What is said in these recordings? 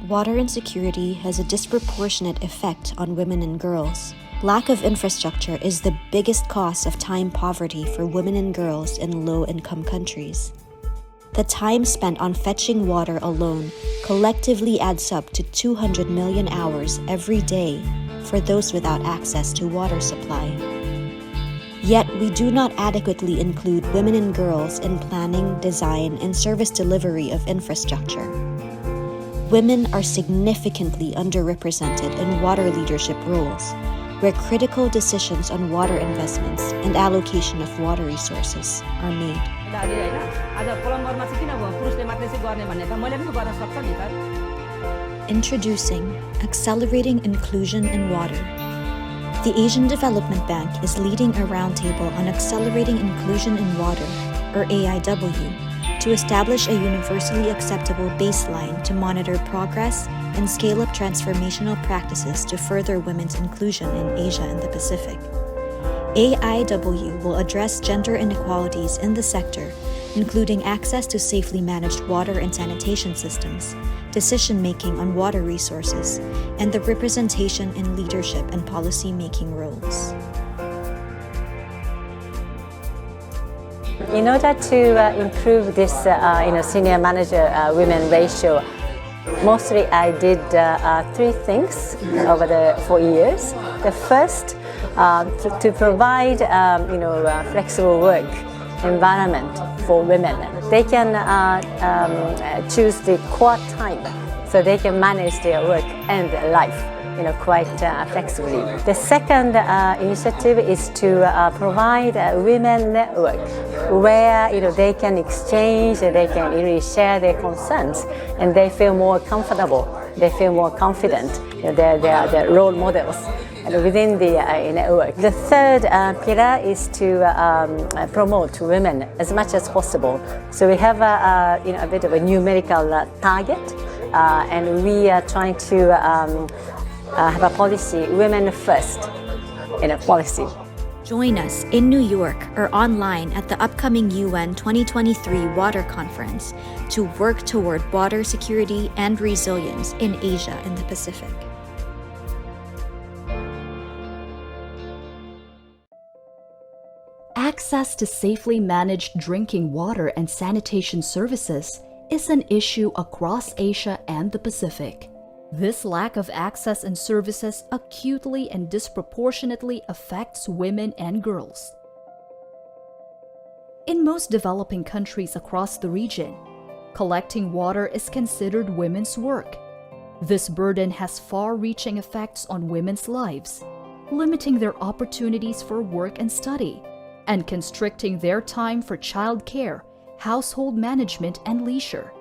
Water insecurity has a disproportionate effect on women and girls. Lack of infrastructure is the biggest cause of time poverty for women and girls in low-income countries. The time spent on fetching water alone collectively adds up to 200 million hours every day for those without access to water supply. Yet we do not adequately include women and girls in planning, design, and service delivery of infrastructure. Women are significantly underrepresented in water leadership roles, where critical decisions on water investments and allocation of water resources are made. Introducing Accelerating Inclusion in Water. The Asian Development Bank is leading a roundtable on accelerating inclusion in water, or AIW, to establish a universally acceptable baseline to monitor progress and scale up transformational practices to further women's inclusion in Asia and the Pacific. AIW will address gender inequalities in the sector, including access to safely managed water and sanitation systems, decision-making on water resources, and the representation in leadership and policy-making roles. In order to improve this senior manager women ratio, mostly I did 3 things over the 4 years. The first, to provide flexible work environment for women. They can choose the core time so they can manage their work and their life quite flexibly. The second initiative is to provide a women network where they can exchange, they can really share their concerns, and they feel more comfortable, they feel more confident. They're role models within the network. The third pillar is to promote women as much as possible. So we have a bit of a numerical target, and we are trying to have a policy, women first, policy. Join us in New York or online at the upcoming UN 2023 Water Conference to work toward water security and resilience in Asia and the Pacific. Access to safely managed drinking water and sanitation services is an issue across Asia and the Pacific. This lack of access and services acutely and disproportionately affects women and girls. In most developing countries across the region, collecting water is considered women's work. This burden has far-reaching effects on women's lives, limiting their opportunities for work and study, and constricting their time for childcare, household management, and leisure.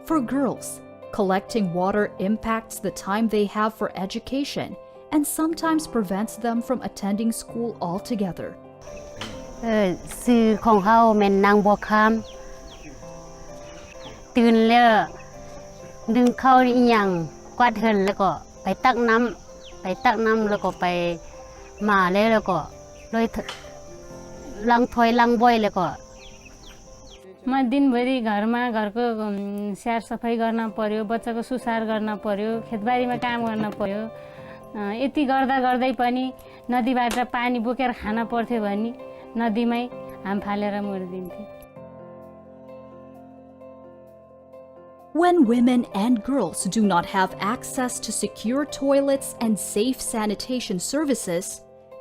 For girls, collecting water impacts the time they have for education and sometimes prevents them from attending school altogether. สื่อของเฮาแม่นนางบัวคำตื่นแล้วดึงเข้าอีหยังกวาดเหินแล้วก็ไปตักน้ำแล้วก็ไปมาแล้วก็เลยล้างถ้วยล้างบ่อยแล้วก็ म दिनभरि घरमा घरको स्याहार सफाई गर्न पर्यो, बच्चाको सुसार गर्न पर्यो, खेतबारीमा काम गर्न पर्यो। यति गर्दै पनि नदीबाट पानी बोकेर खान पर्थ्यो भने नदीमै हाम Faleiro मर्दिन्थे। When women and girls do not have access to secure toilets and safe sanitation services,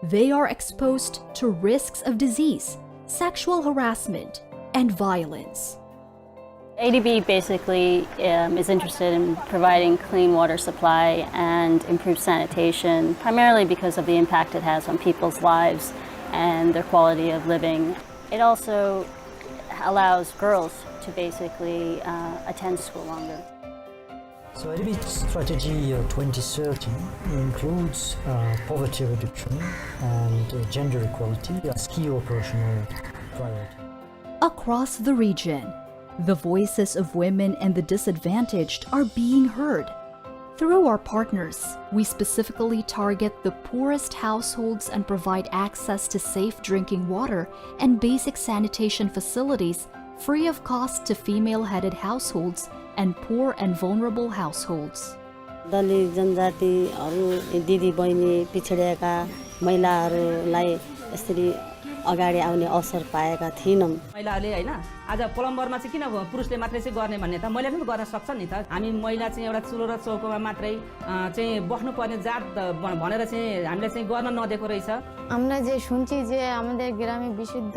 they are exposed to risks of disease, sexual harassment, and violence. ADB basically is interested in providing clean water supply and improved sanitation, primarily because of the impact it has on people's lives and their quality of living. It also allows girls to basically attend school longer. So ADB Strategy 2030 includes poverty reduction and gender equality as key operational priorities. Across the region, the voices of women and the disadvantaged are being heard. Through our partners, we specifically target the poorest households and provide access to safe drinking water and basic sanitation facilities free of cost to female-headed households and poor and vulnerable households. दलित जनजातिहरू दिदी बहिनी पिछडिएका महिलाहरूलाई यसरी अगाडि आउने अवसर पाएका थिएनौँ। महिलाहरूले हैन आज प्लम्बरमा चाहिँ किन पुरुषले मात्रै चाहिँ गर्ने भन्ने त महिलाले पनि गर्न सक्छ नि त। हामी महिला चाहिँ एउटा चुलो र चौकोमा मात्रै चाहिँ बस्नुपर्ने जात भनेर चाहिँ हामीले चाहिँ गर्न नदिएको रहेछ। আমরা যে শুনছি যে আমাদের গ্রামে বিশুদ্ধ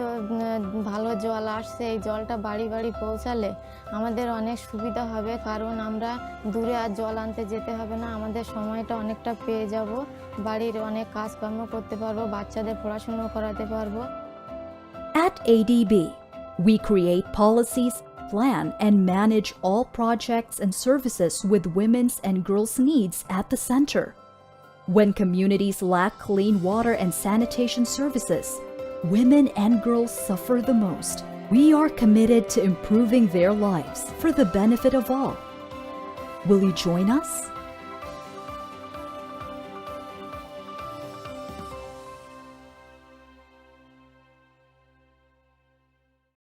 ভালো জল আসছে, এই জলটা বাড়ি বাড়ি পৌঁছালে আমাদের অনেক সুবিধা হবে, কারণ আমরা দূরে আর জল আনতে যেতে হবে না, আমাদের সময়টা অনেকটা পেয়ে যাব, বাড়ির অনেক কাজকর্ম করতে পারবো, বাচ্চাদের পড়াশোনা করাতে পারবো। At ADB, we create policies, plan and manage all projects and services with women's and girls' needs at the center. When communities lack clean water and sanitation services, women and girls suffer the most. We are committed to improving their lives for the benefit of all. Will you join us?